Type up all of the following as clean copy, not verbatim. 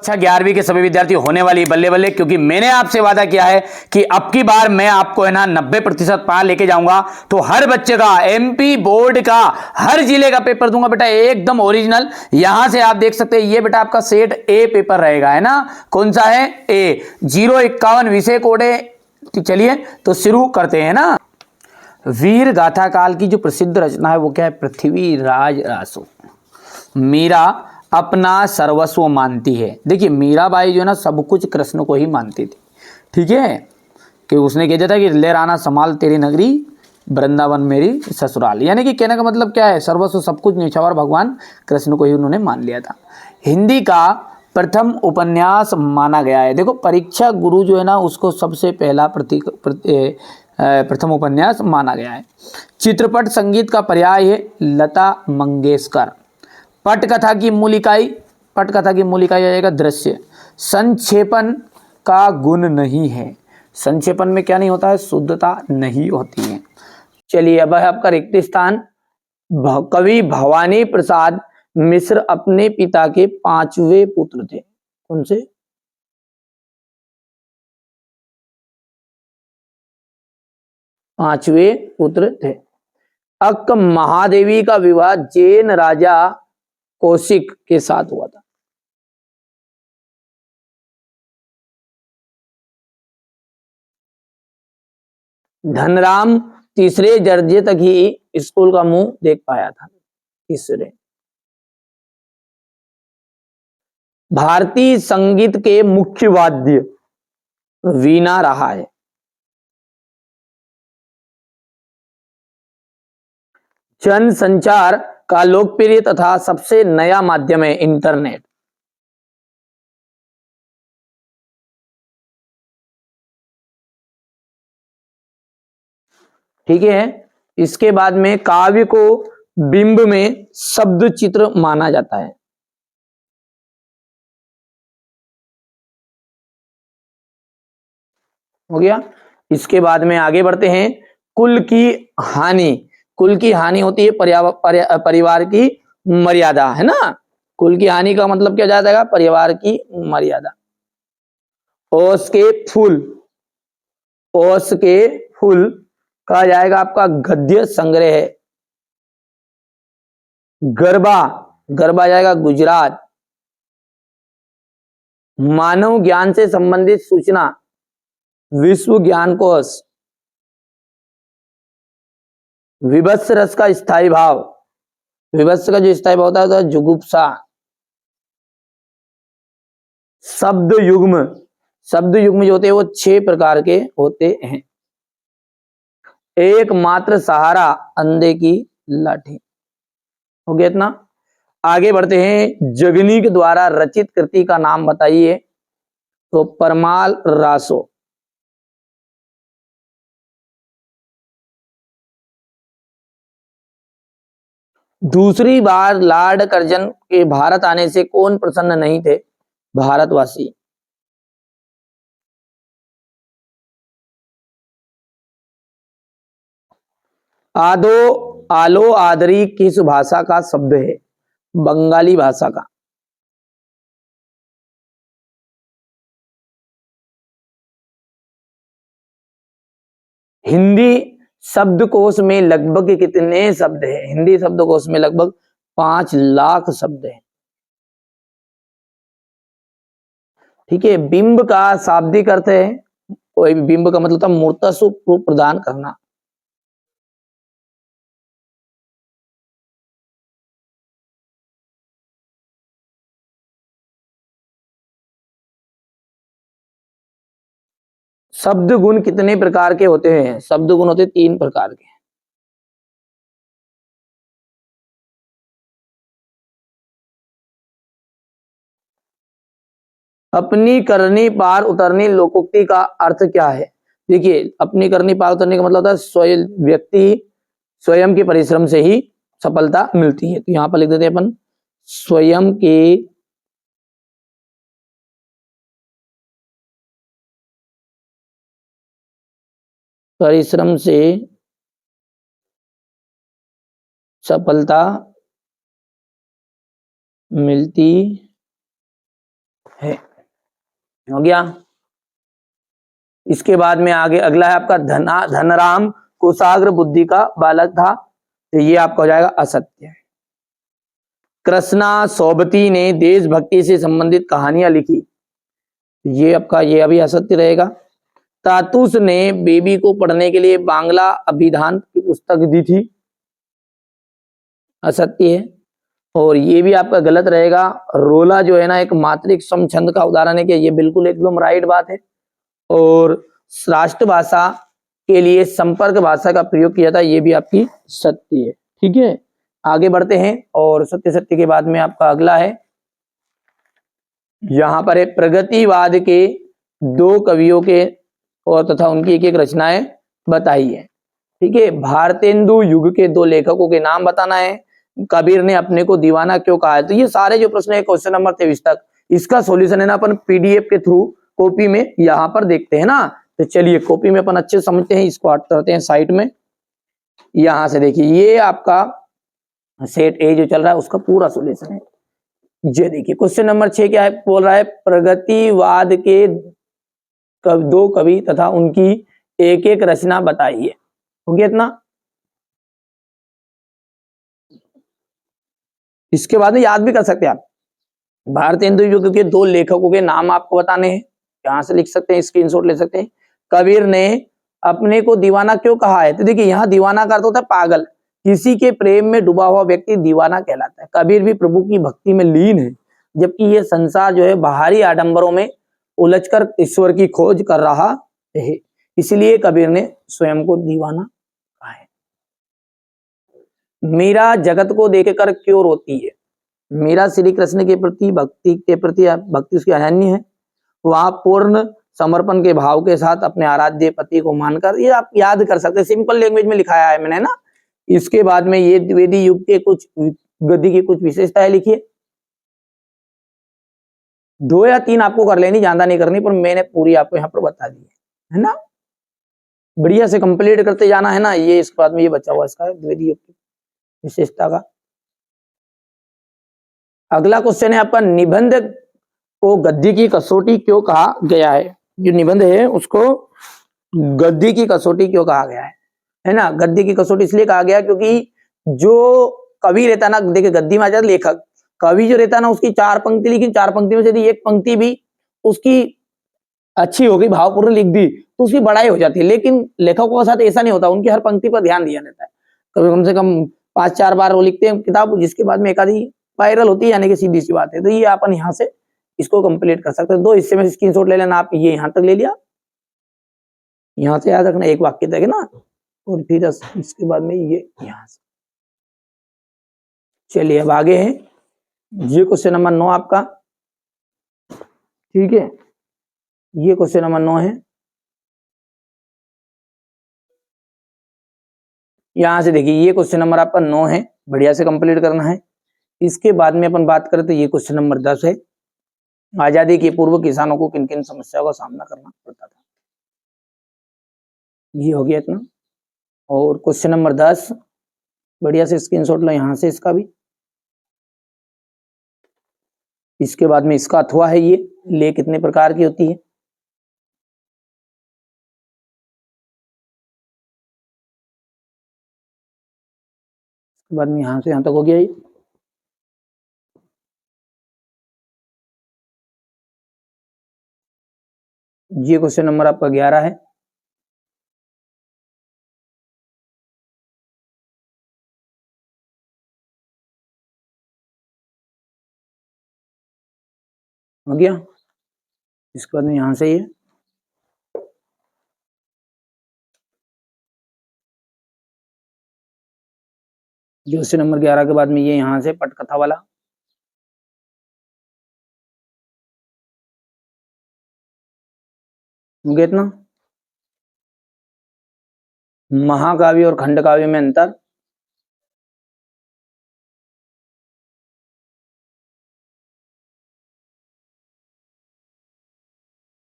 अच्छा 11वीं के सभी विद्यार्थी होने वाली बल्ले बल्ले, क्योंकि मैंने आपसे वादा किया है कि अब की बार मैं आपको है ना 90% पार लेके जाऊंगा। तो हर बच्चे का एमपी बोर्ड का हर जिले का पेपर दूंगा बेटा, एकदम ओरिजिनल। यहां से आप देख सकते हैं, ये बेटा आपका सेट ए पेपर रहेगा, है ना। कौन सा है? ए। 051 विषय कोड है। तो चलिए तो शुरू करते हैं ना। वीर गाथा काल की जो प्रसिद्ध रचना है वो क्या है? पृथ्वीराज रासो। मीरा अपना सर्वस्व मानती है। देखिए मीराबाई जो है ना सब कुछ कृष्ण को ही मानती थी, ठीक है। कि उसने कह दिया था कि ले राना संभाल तेरी नगरी, वृंदावन मेरी ससुराल। यानी कि कहने का मतलब क्या है? सर्वस्व सब कुछ न्यौछावर भगवान कृष्ण को ही उन्होंने मान लिया था। हिंदी का प्रथम उपन्यास माना गया है। देखो परीक्षा गुरु जो है ना उसको सबसे पहला प्रथम उपन्यास माना गया है। चित्रपट संगीत का पर्याय है लता मंगेशकर। पटकथा की मूल इकाई, पटकथा की मूल इकाई आ जाएगा दृश्य। संक्षेपण का गुण नहीं है। संक्षेपण में क्या नहीं होता है? शुद्धता नहीं होती है। चलिए अब है आपका रिक्त स्थान। कवि भवानी प्रसाद मिश्र अपने पिता के 5वें पुत्र थे। उनसे 5वें पुत्र थे। अक्क महादेवी का विवाह जैन राजा कौशिक के साथ हुआ था। धनराम तीसरे दर्जे तक ही स्कूल का मुंह देख पाया था। तीसरे। भारतीय संगीत के मुख्य वाद्य वीणा रहा है। जन संचार का लोकप्रिय तथा सबसे नया माध्यम है इंटरनेट। ठीक है। इसके बाद में काव्य को बिंब में शब्द चित्र माना जाता है। हो गया। इसके बाद में आगे बढ़ते हैं। कुल की हानि। कुल की हानि होती है परिवार की मर्यादा, है ना। कुल की हानि का मतलब क्या जाएगा? परिवार की मर्यादा। ओस के फूल। ओस के फूल कहा जाएगा आपका गद्य संग्रह है। गरबा। गरबा जाएगा गुजरात। मानव ज्ञान से संबंधित सूचना विश्व ज्ञान कोश। विभत्स रस का स्थायी भाव। विभत्स का जो स्थायी भाव होता है तो जुगुप्सा। शब्द युग्म। शब्द युग्म जो होते हैं वो 6 प्रकार के होते हैं। एकमात्र सहारा अंधे की लाठी। हो गया इतना। आगे बढ़ते हैं। जगनी के द्वारा रचित कृति का नाम बताइए। तो परमाल रासो। दूसरी बार लॉर्ड कर्जन के भारत आने से कौन प्रसन्न नहीं थे? भारतवासी। आदो आलो आदरी किस भाषा का शब्द है? बंगाली भाषा का। हिंदी शब्दकोश में लगभग कितने शब्द हैं? हिंदी शब्दकोश में लगभग 5 लाख शब्द हैं। ठीक है। बिंब का शाब्दिक अर्थ है, कोई भी बिंब का मतलब था मूर्त स्वरूप प्रदान करना। शब्द गुण कितने प्रकार के होते हैं? शब्द गुण होते 3 प्रकार के। अपनी करनी पार उतरनी लोकोक्ति का अर्थ क्या है? देखिए अपनी करनी पार उतरने का मतलब होता है स्वयं व्यक्ति स्वयं के परिश्रम से ही सफलता मिलती है। तो यहां पर लिख देते हैं अपन स्वयं के परिश्रम से सफलता मिलती है। हो गया। इसके बाद में आगे अगला है आपका धनराम कुशाग्र बुद्धि का बालक था, तो ये आपका हो जाएगा असत्य। कृष्णा सोबती ने देशभक्ति से संबंधित कहानियां लिखी, ये आपका ये अभी असत्य रहेगा। तातुस ने बेबी को पढ़ने के लिए बांग्ला अभिधान की पुस्तक दी थी, असत्य है। और ये भी आपका गलत रहेगा। रोला जो है ना एक मात्रिक सम छंद का उदाहरण है, कि ये बिल्कुल एकदम राइट बात है। और राष्ट्रभाषा के लिए संपर्क भाषा का प्रयोग किया था, ये भी आपकी सत्य है। ठीक है, आगे बढ़ते हैं। और सत्य सत्य के बाद में आपका अगला है, यहां पर है प्रगतिवाद के दो कवियों के और तथा उनकी एक एक रचनाएं बताइए। ठीक है, भारतेंदु युग के दो लेखकों के नाम बताना है। कबीर ने अपने को दीवाना क्यों कहा है। तो ये सारे जो प्रश्न है क्वेश्चन नंबर 23 तक, इसका सॉल्यूशन है ना अपन पीडीएफ के थ्रू कॉपी में यहां पर देखते हैं ना। तो चलिए कॉपी में अपन अच्छे समझते हैं, इसको हट करते हैं साइड में। यहां से देखिए, ये आपका सेट ए जो चल रहा है उसका पूरा सॉल्यूशन है। ये देखिए क्वेश्चन नंबर 6 क्या है, बोल रहा है प्रगतिवाद के दो कवि तथा उनकी एक एक रचना बताइए। हो गया इतना। इसके बाद में याद भी कर सकते हैं आप, भारतेंदु युग के दो लेखकों के नाम आपको बताने हैं, यहां से लिख सकते हैं, स्क्रीनशॉट ले सकते हैं। कबीर ने अपने को दीवाना क्यों कहा है, तो देखिए यहाँ दीवाना का अर्थ होता है पागल। किसी के प्रेम में डूबा हुआ व्यक्ति दीवाना कहलाता है। कबीर भी प्रभु की भक्ति में लीन है, जबकि ये संसार जो है बाहरी आडंबरों में उलझकर ईश्वर की खोज कर रहा है, इसलिए कबीर ने स्वयं को दीवाना कहा है। मीरा जगत को देखकर क्यों रोती है। मीरा श्री कृष्ण के प्रति भक्ति उसकी अनन्य है। वह पूर्ण समर्पण के भाव के साथ अपने आराध्य पति को मानकर, ये आप याद कर सकते हैं, सिंपल लैंग्वेज में लिखाया है मैंने ना। इसके बाद में ये द्विवेदी युग के कुछ गद्य की कुछ विशेषताएं लिखिए। 2 या 3 आपको कर लेनी, ज्यादा नहीं करनी, पर मैंने पूरी आपको यहाँ पर बता दी है ना। बढ़िया से कंप्लीट करते जाना है ना। ये इसके बाद में ये बचा हुआ इसका द्विवेदी युग की विशेषता का। अगला क्वेश्चन है आपका, निबंध को गद्य की कसौटी क्यों कहा गया है। जो निबंध है उसको गद्य की कसौटी क्यों कहा गया है ना। गद्य की कसौटी इसलिए कहा गया क्योंकि जो कवि रहता ना, देखिए गद्य में आ जाता लेखक, कवि जो रहता ना उसकी 4 पंक्ति लिखी, 4 पंक्ति में से यदि एक पंक्ति भी उसकी अच्छी हो गई, भावपूर्ण लिख दी, तो उसकी बड़ाई हो जाती है। लेकिन लेखकों के साथ ऐसा नहीं होता, उनकी हर पंक्ति पर ध्यान दिया जाता है। कभी कम से कम 5-4 बार वो लिखते हैं किताब, जिसके बाद में एक आधी वायरल होती है, यानी कि सीधी सी बात है। तो ये अपन यहाँ से इसको कंप्लीट कर सकते हैं। 2 हिस्से में स्क्रीनशॉट ले लेना आप। ये यहाँ तक ले लिया, यहाँ से याद रखना एक वाक्य तक है ना, और फिर इसके बाद में ये यहाँ से। चलिए अब आगे है, ये क्वेश्चन नंबर 9 आपका। ठीक है, ये क्वेश्चन नंबर 9 है। यहां से देखिए, ये क्वेश्चन नंबर आपका 9 है, बढ़िया से कंप्लीट करना है। इसके बाद में अपन बात करें तो ये क्वेश्चन नंबर 10 है, आजादी के पूर्व किसानों को किन किन समस्याओं का सामना करना पड़ता था। ये हो गया इतना। और क्वेश्चन नंबर 10 बढ़िया से स्क्रीनशॉट लो यहां से इसका भी। इसके बाद में इसका अथवा है, ये ले कितने प्रकार की होती है। इसके बाद में यहां से यहां तक हो गया ये। ये क्वेश्चन नंबर आपका 11 है। हो गया। इसके बाद में यहां से ये क्वेश्चन नंबर 11 के बाद में ये यहां से पटकथा वाला। हो गया इतना। महाकाव्य और खंड काव्य में अंतर।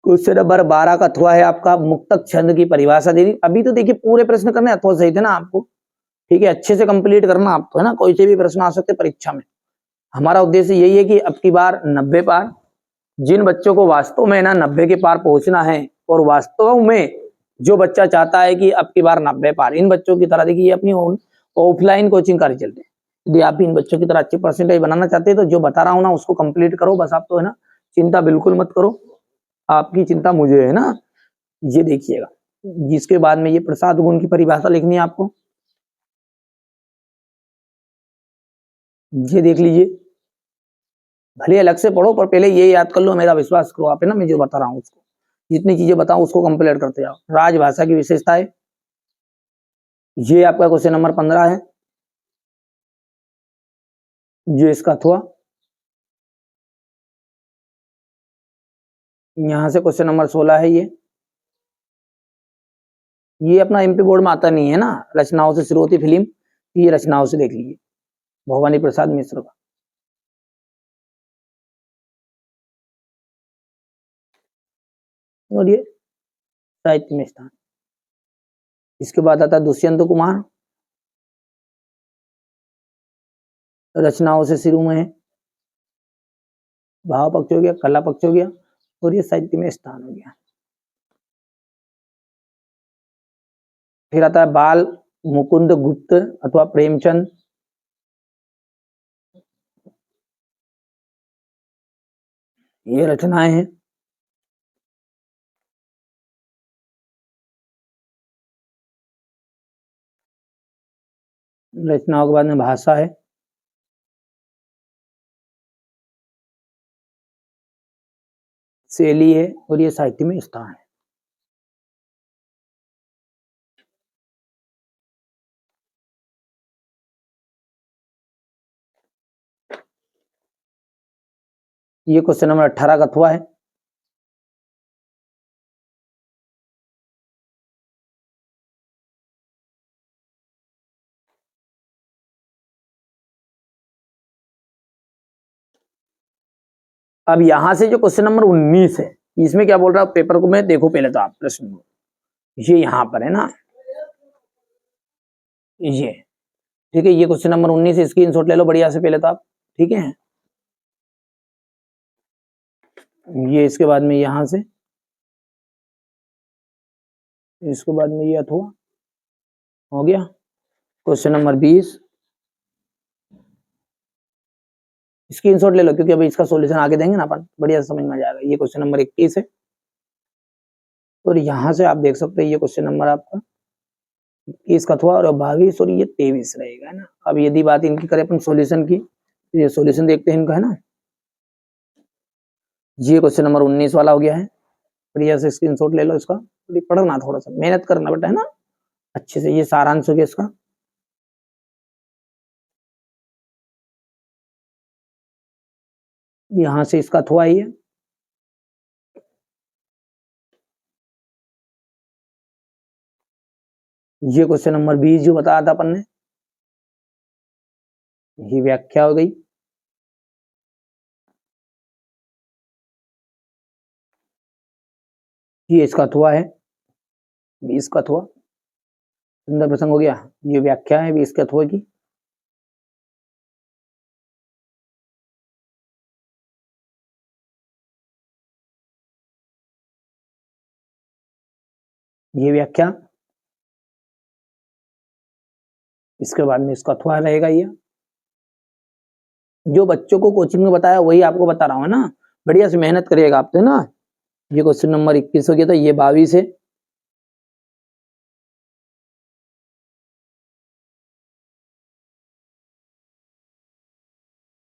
क्वेश्चन नंबर 12 का अथवा है आपका, मुक्तक छंद की परिभाषा दे दी। अभी तो देखिए पूरे प्रश्न करने अथवा सही थे ना आपको, ठीक है, अच्छे से कंप्लीट करना आप तो है ना। कोई से भी प्रश्न आ सकते परीक्षा में। हमारा उद्देश्य यही है कि अब की बार 90 पार जिन बच्चों को वास्तव में ना 90 के पार पहुंचना है और वास्तव में जो बच्चा चाहता है कि अब की बार 90 पार, इन बच्चों की तरह देखिए अपनी ऑफलाइन कोचिंग का रिजल्ट है। यदि आप भी इन बच्चों की तरह अच्छे परसेंटेज बनाना चाहते हैं तो जो बता रहा हूं ना उसको कंप्लीट करो, बस आप तो है ना चिंता बिल्कुल मत करो, आपकी चिंता मुझे है ना। ये देखिएगा, जिसके बाद में ये प्रसाद गुण की परिभाषा लिखनी है आपको, ये देख लीजिए, भले अलग से पढ़ो पर पहले ये याद कर लो, मेरा विश्वास करो आप है ना, मैं जो बता रहा हूँ उसको, जितनी चीजें बताऊं उसको कंप्लीट करते जाओ। राजभाषा की विशेषताएं, ये आपका क्वेश्चन नंबर 15 है, ये इसका अथवा, यहां से क्वेश्चन नंबर 16 है, ये अपना एमपी बोर्ड में आता नहीं है ना, रचनाओं से शुरू होती फिल्म, ये रचनाओं से देख लीजिए, भवानी प्रसाद मिश्र का। और ये साहित्य में स्थान, इसके बाद आता है दुष्यंत कुमार, रचनाओं से शुरू में है, भाव पक्ष हो गया, कला पक्ष हो गया, और ये साहित्य में स्थान हो गया। फिर आता है बाल मुकुंद गुप्त अथवा प्रेमचंद, ये रचनाएं हैं। रचनाओं के बाद में भाषा है, शैली है, और ये साहित्य में स्थान है। ये क्वेश्चन नंबर 18 का अथवा है, अब यहां से जो क्वेश्चन नंबर 19 है, इसमें क्या बोल रहा है पेपर को मैं देखो पहले तो आप प्रश्न को, ये यहां पर है ना, ये ठीक है, ये क्वेश्चन नंबर 19 स्क्रीनशॉट ले लो बढ़िया से पहले तो आप, ठीक है। ये इसके बाद में यहां से, इसके बाद में ये अथवा हो गया। क्वेश्चन नंबर 20 स्क्रीनशॉट ले लो, क्योंकि अभी इसका सॉल्यूशन आगे देंगे ना अपन, बढ़िया समझ में आ जाएगा। ये क्वेश्चन नंबर 21 है, और यहां से आप देख सकते हैं ये क्वेश्चन नंबर आपका 21 का अथवा, और 22 और ये 23 रहेगा है ना। अब यदि बात इनकी करें अपन सॉल्यूशन की, ये सॉल्यूशन देखते हैं इनका है ना। ये क्वेश्चन नंबर 19 वाला हो गया है, बढ़िया से स्क्रीनशॉट ले लो इसका, पढ़ना थोड़ा सा मेहनत करना बेटा है ना अच्छे से, ये सारांश हो गया इसका। यहां से इसका अथवा ही है, ये क्वेश्चन नंबर 20 जो बताया था अपन ने, ये व्याख्या हो गई। ये इसका अथवा है, 20 का अथवा, सुंदर प्रसंग हो गया। ये व्याख्या है 20 के अथवा की। ये व्याख्या, इसके बाद में इसका अथवा रहेगा। ये जो बच्चों को कोचिंग में बताया वही आपको बता रहा हूँ ना, बढ़िया से मेहनत करिएगा आप तो ना। ये क्वेश्चन नंबर 21 हो गया था, ये 22 है,